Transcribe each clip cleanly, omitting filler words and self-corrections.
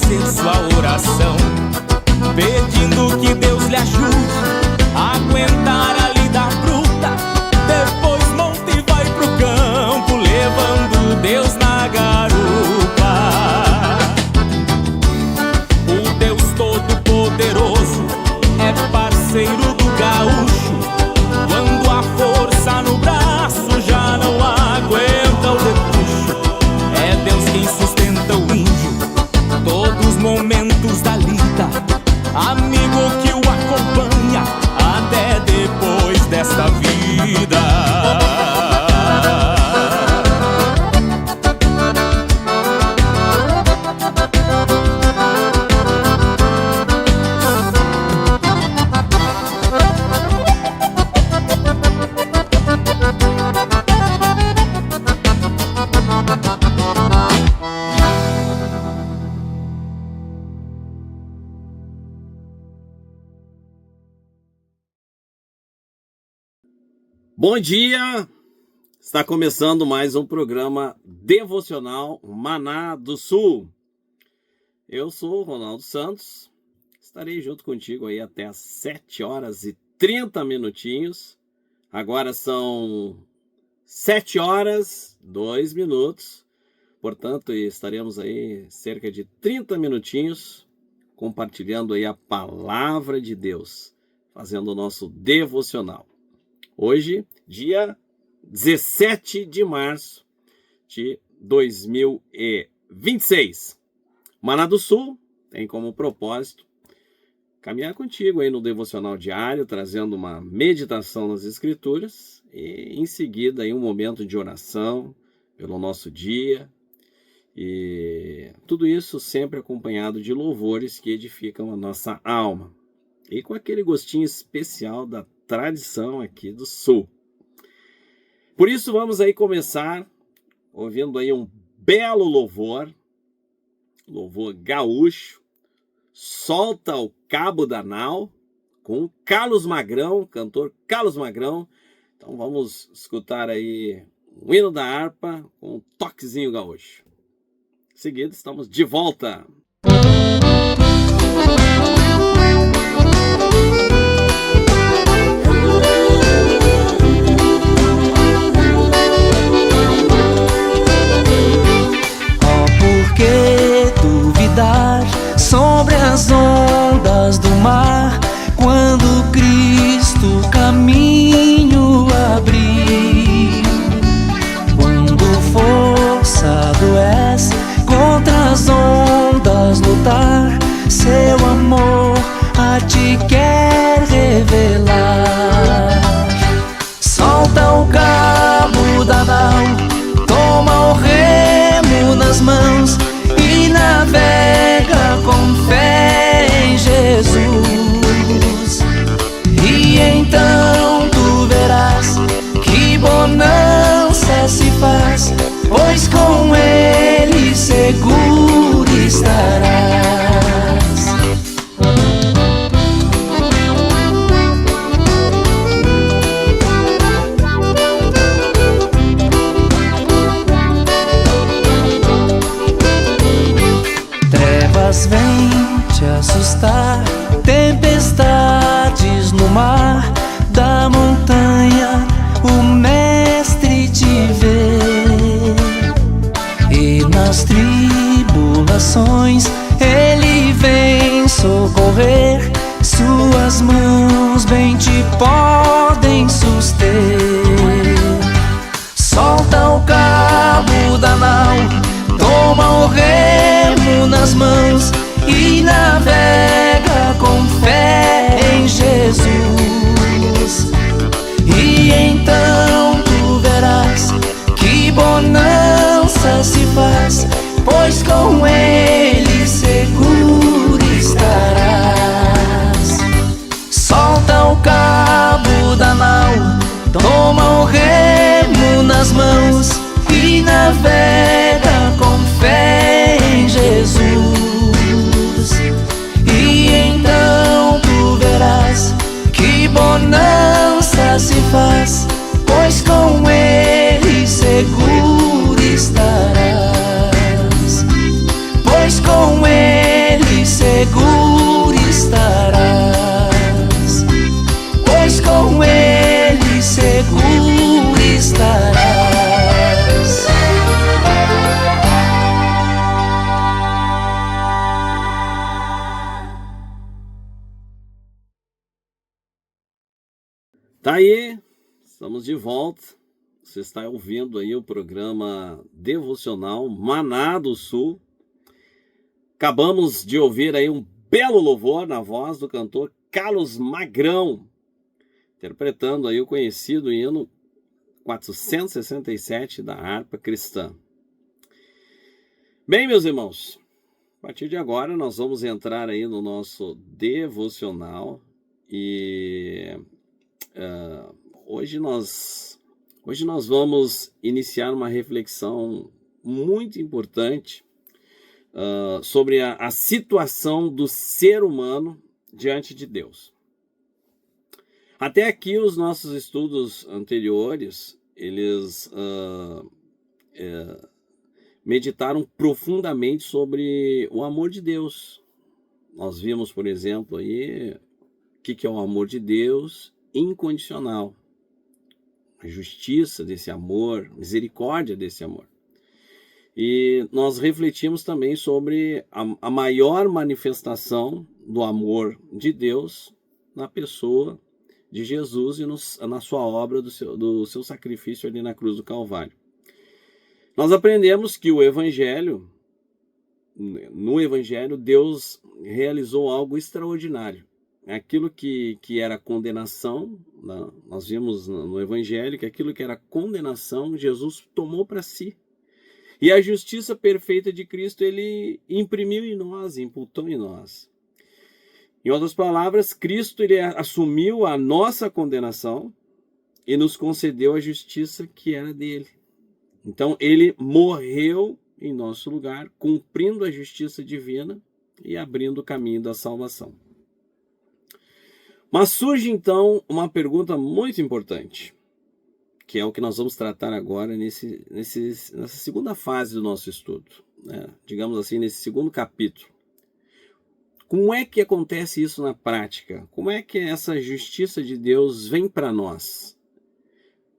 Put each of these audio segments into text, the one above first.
fazer sua oração, pedindo que Deus lhe ajude a aguentar a lida bruta. Depois monta e vai pro campo, levando Deus na garupa. O Deus Todo-Poderoso é parceiro do gaúcho. Quando a força no braço já não aguenta o depuxo, é Deus quem sustenta o índio todos os momentos da lida, amigo que o acompanha até depois desta vida. Bom dia! Está começando mais um programa devocional Maná do Sul. Eu sou o Ronaldo Santos, estarei junto contigo aí até às 7 horas e 30 minutinhos. Agora são 7 horas, 2 minutos, portanto estaremos aí cerca de 30 minutinhos compartilhando aí a palavra de Deus, fazendo o nosso devocional. Hoje, dia 17 de março de 2026. Maná do Sul tem como propósito caminhar contigo aí no devocional diário, trazendo uma meditação nas Escrituras e em seguida aí um momento de oração pelo nosso dia. E tudo isso sempre acompanhado de louvores que edificam a nossa alma. E com aquele gostinho especial da tradição aqui do Sul. Por isso vamos aí começar ouvindo aí um belo louvor gaúcho, Solta o Cabo da Nau, com Carlos Magrão, cantor Carlos Magrão. Então vamos escutar aí o hino da harpa com um toquezinho gaúcho. Em seguida estamos de volta. Sobre as ondas do mar, quando Cristo caminho abriu. Quando forçado és contra as ondas lutar, seu amor a ti quer revelar. Solta o cabo da nau, toma o remo nas mãos e navega com fé em Jesus. E então tu verás que bonança se faz, pois com ele seguro estarás. Vem te assustar, tempestades no mar, da montanha o mestre te vê. E nas tribulações ele vem socorrer, suas mãos bem te podem suster. Solta o cabo da nau, toma o remo nas mãos e navega com fé em Jesus. E então tu verás que bonança se faz, pois com ele seguro estarás. Solta o cabo da nau, toma o remo nas mãos e navega com fé em Jesus. E então tu verás que bonança se faz, pois com ele seguro estarás. Tá aí, estamos de volta. Você está ouvindo aí o programa devocional Maná do Sul. Acabamos de ouvir aí um belo louvor na voz do cantor Carlos Magrão, interpretando aí o conhecido hino 467 da harpa cristã. Bem, meus irmãos, a partir de agora nós vamos entrar aí no nosso devocional e hoje nós vamos iniciar uma reflexão muito importante sobre a situação do ser humano diante de Deus. Até aqui os nossos estudos anteriores, eles meditaram profundamente sobre o amor de Deus. Nós vimos, por exemplo, aí o que é o amor de Deus incondicional, a justiça desse amor, misericórdia desse amor. E nós refletimos também sobre a maior manifestação do amor de Deus na pessoa de Jesus e na sua obra do seu sacrifício ali na cruz do Calvário. Nós aprendemos que no Evangelho, Deus realizou algo extraordinário. Aquilo que era condenação, nós vimos no Evangelho que aquilo que era condenação, Jesus tomou para si. E a justiça perfeita de Cristo, ele imprimiu em nós, imputou em nós. Em outras palavras, Cristo ele assumiu a nossa condenação e nos concedeu a justiça que era dele. Então, ele morreu em nosso lugar, cumprindo a justiça divina e abrindo o caminho da salvação. Mas surge, então, uma pergunta muito importante, que é o que nós vamos tratar agora nessa segunda fase do nosso estudo, né? Digamos assim, nesse segundo capítulo. Como é que acontece isso na prática? Como é que essa justiça de Deus vem para nós?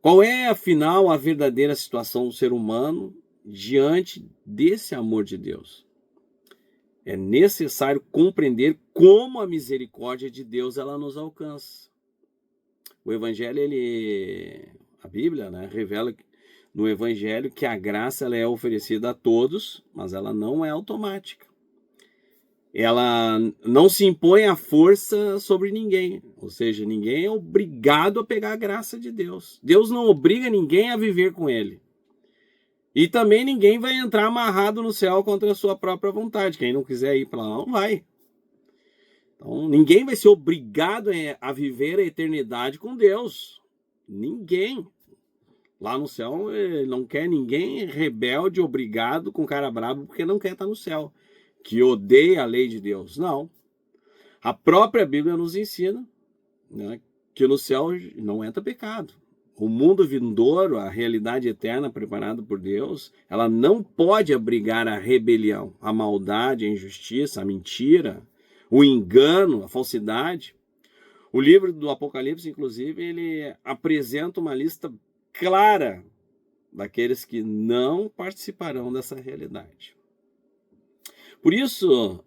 Qual é, afinal, a verdadeira situação do ser humano diante desse amor de Deus? É necessário compreender como a misericórdia de Deus ela nos alcança. O Evangelho, a Bíblia, né, revela no Evangelho que a graça ela é oferecida a todos, mas ela não é automática. Ela não se impõe à força sobre ninguém, ou seja, ninguém é obrigado a pegar a graça de Deus. Deus não obriga ninguém a viver com ele. E também ninguém vai entrar amarrado no céu contra a sua própria vontade. Quem não quiser ir para lá, não vai. Então, ninguém vai ser obrigado a viver a eternidade com Deus. Ninguém. Lá no céu, ele não quer ninguém rebelde, obrigado, com cara brabo, porque não quer estar no céu, que odeia a lei de Deus. Não. A própria Bíblia nos ensina, né, que no céu não entra pecado. O mundo vindouro, a realidade eterna preparada por Deus, ela não pode abrigar a rebelião, a maldade, a injustiça, a mentira, o engano, a falsidade. O livro do Apocalipse, inclusive, ele apresenta uma lista clara daqueles que não participarão dessa realidade. Por isso,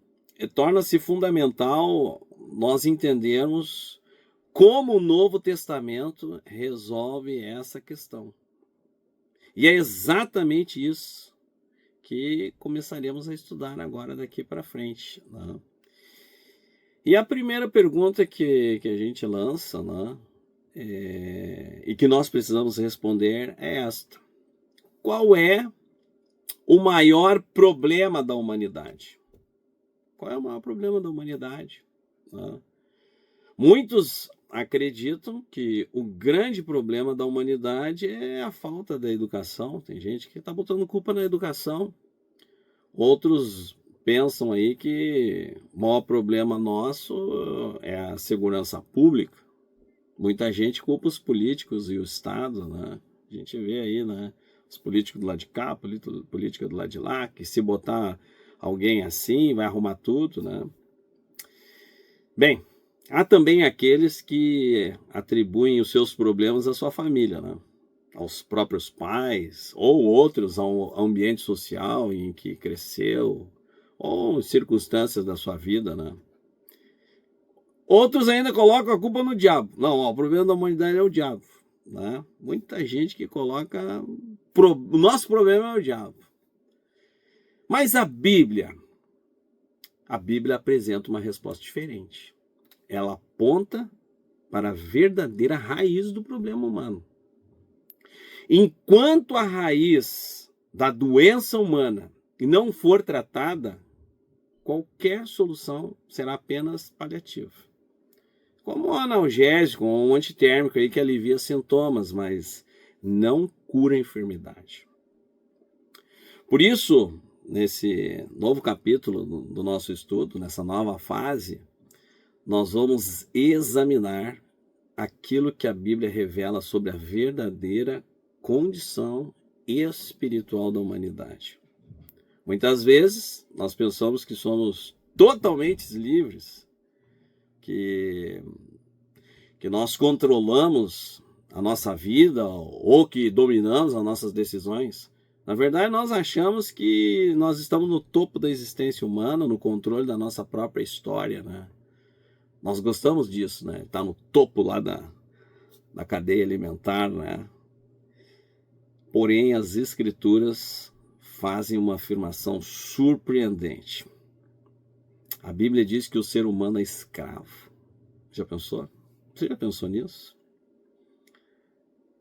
torna-se fundamental nós entendermos como o Novo Testamento resolve essa questão. E é exatamente isso que começaremos a estudar agora daqui para frente, né? E a primeira pergunta que a gente lança, né, e que nós precisamos responder é esta: qual é o maior problema da humanidade? Qual é o maior problema da humanidade, né? Muitos acreditam que o grande problema da humanidade é a falta da educação. Tem gente que está botando culpa na educação. Outros pensam aí que o maior problema nosso é a segurança pública. Muita gente culpa os políticos e o Estado, né? A gente vê aí, né, os políticos do lado de cá, política do lado de lá, que se botar alguém assim, vai arrumar tudo, né? Bem, há também aqueles que atribuem os seus problemas à sua família, né? Aos próprios pais, ou outros ao ambiente social em que cresceu, ou circunstâncias da sua vida, né? Outros ainda colocam a culpa no diabo. Não, ó, o problema da humanidade é o diabo. Né? Muita gente que coloca... O nosso problema é o diabo. Mas a Bíblia apresenta uma resposta diferente. Ela aponta para a verdadeira raiz do problema humano. Enquanto a raiz da doença humana não for tratada, qualquer solução será apenas paliativa. Como um analgésico ou um antitérmico aí que alivia sintomas, mas não cura a enfermidade. Por isso, nesse novo capítulo do nosso estudo, nessa nova fase, nós vamos examinar aquilo que a Bíblia revela sobre a verdadeira condição espiritual da humanidade. Muitas vezes nós pensamos que somos totalmente livres, que nós controlamos a nossa vida ou que dominamos as nossas decisões. Na verdade, nós achamos que nós estamos no topo da existência humana, no controle da nossa própria história, né? Nós gostamos disso, né? Tá no topo lá da cadeia alimentar, né? Porém, as Escrituras fazem uma afirmação surpreendente. A Bíblia diz que o ser humano é escravo. Já pensou? Você já pensou nisso?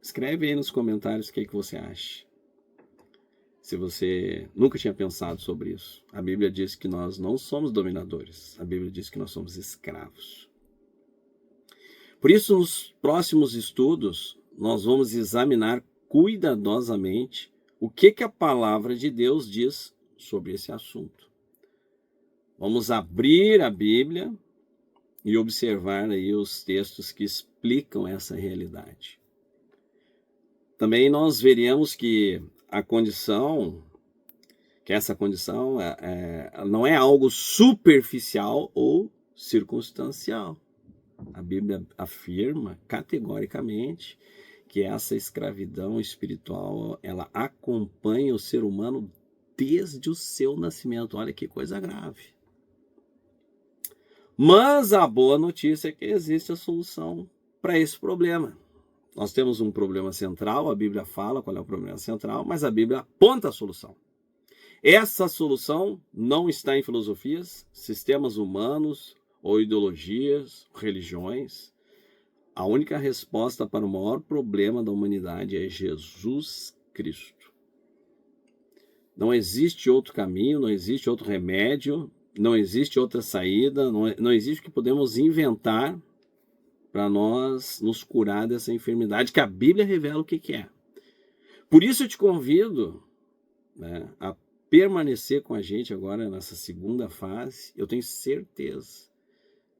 Escreve aí nos comentários o que você acha. Se você nunca tinha pensado sobre isso. A Bíblia diz que nós não somos dominadores. A Bíblia diz que nós somos escravos. Por isso, nos próximos estudos, nós vamos examinar cuidadosamente o que a palavra de Deus diz sobre esse assunto. Vamos abrir a Bíblia e observar aí os textos que explicam essa realidade. Também nós veremos que essa condição não é algo superficial ou circunstancial. A Bíblia afirma categoricamente que essa escravidão espiritual, ela acompanha o ser humano desde o seu nascimento. Olha que coisa grave. Mas a boa notícia é que existe a solução para esse problema. Nós temos um problema central, a Bíblia fala qual é o problema central, mas a Bíblia aponta a solução. Essa solução não está em filosofias, sistemas humanos ou ideologias, religiões. A única resposta para o maior problema da humanidade é Jesus Cristo. Não existe outro caminho, não existe outro remédio, não existe outra saída, não existe o que podemos inventar para nós nos curar dessa enfermidade que a Bíblia revela o que é. Por isso eu te convido, né, a permanecer com a gente agora nessa segunda fase. Eu tenho certeza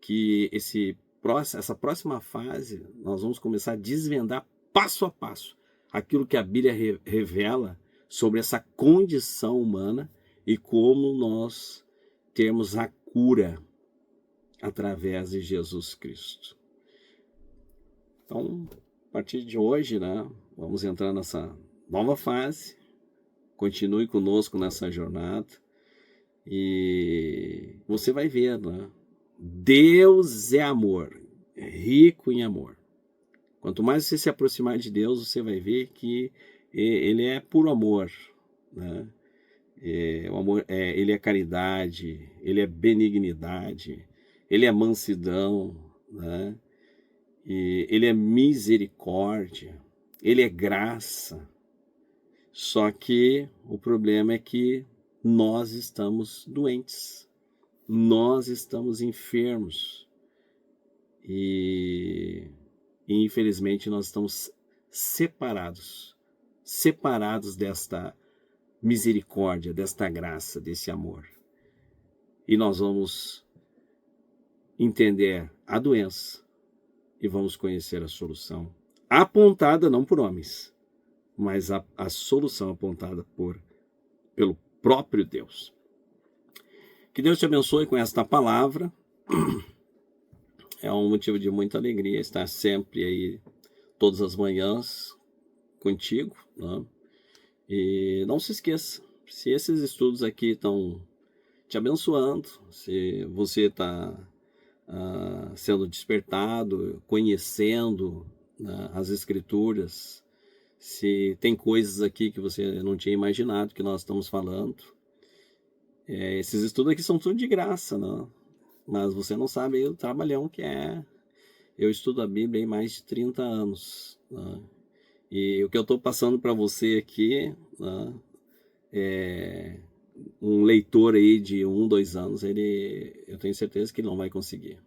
que essa próxima fase nós vamos começar a desvendar passo a passo aquilo que a Bíblia revela sobre essa condição humana e como nós temos a cura através de Jesus Cristo. Então, a partir de hoje, né, vamos entrar nessa nova fase. Continue conosco nessa jornada e você vai ver, né? Deus é amor, é rico em amor. Quanto mais você se aproximar de Deus, você vai ver que Ele é puro amor, né? O amor, Ele é caridade, Ele é benignidade, Ele é mansidão, né? E Ele é misericórdia, Ele é graça. Só que o problema é que nós estamos doentes, nós estamos enfermos e infelizmente nós estamos separados desta misericórdia, desta graça, desse amor. E nós vamos entender a doença e vamos conhecer a solução, apontada não por homens, mas a solução apontada pelo próprio Deus. Que Deus te abençoe com esta palavra. É um motivo de muita alegria estar sempre aí, todas as manhãs, contigo, né? E não se esqueça, se esses estudos aqui estão te abençoando, se você está sendo despertado, conhecendo as Escrituras. Se tem coisas aqui que você não tinha imaginado que nós estamos falando. Esses estudos aqui são tudo de graça, né? Mas você não sabe aí o trabalhão que é. Eu estudo a Bíblia há mais de 30 anos. Né? E o que eu estou passando para você aqui, né, um leitor aí de 1, 2 anos, eu tenho certeza que ele não vai conseguir.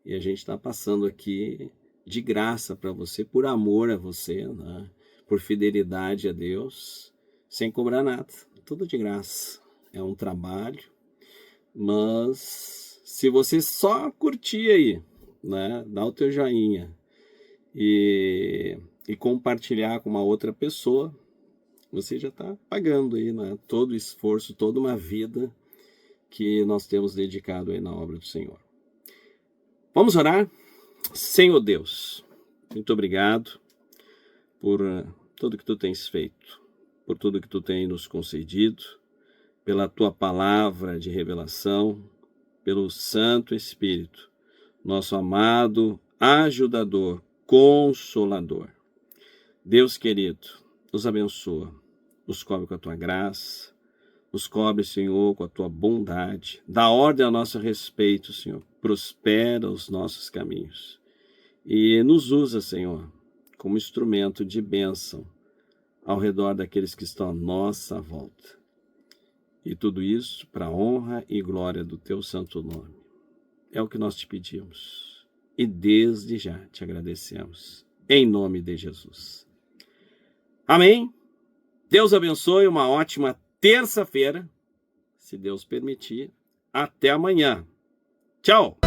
E a gente está passando aqui de graça para você, por amor a você, né? Por fidelidade a Deus, sem cobrar nada, tudo de graça. É um trabalho, mas se você só curtir aí, né, dar o teu joinha e compartilhar com uma outra pessoa, você já está pagando aí, né, todo o esforço, toda uma vida que nós temos dedicado aí na obra do Senhor. Vamos orar? Senhor Deus, muito obrigado por tudo que tu tens feito, por tudo que tu tens nos concedido, pela tua palavra de revelação, pelo Santo Espírito, nosso amado ajudador, consolador. Deus querido, nos abençoa, nos cobre com a tua graça, nos cobre, Senhor, com a tua bondade, dá ordem a nosso respeito, Senhor, prospera os nossos caminhos e nos usa, Senhor, como instrumento de bênção ao redor daqueles que estão à nossa volta. E tudo isso para a honra e glória do teu santo nome. É o que nós te pedimos e desde já te agradecemos, em nome de Jesus. Amém. Deus abençoe, uma ótima terça-feira, se Deus permitir. Até amanhã. Tchau.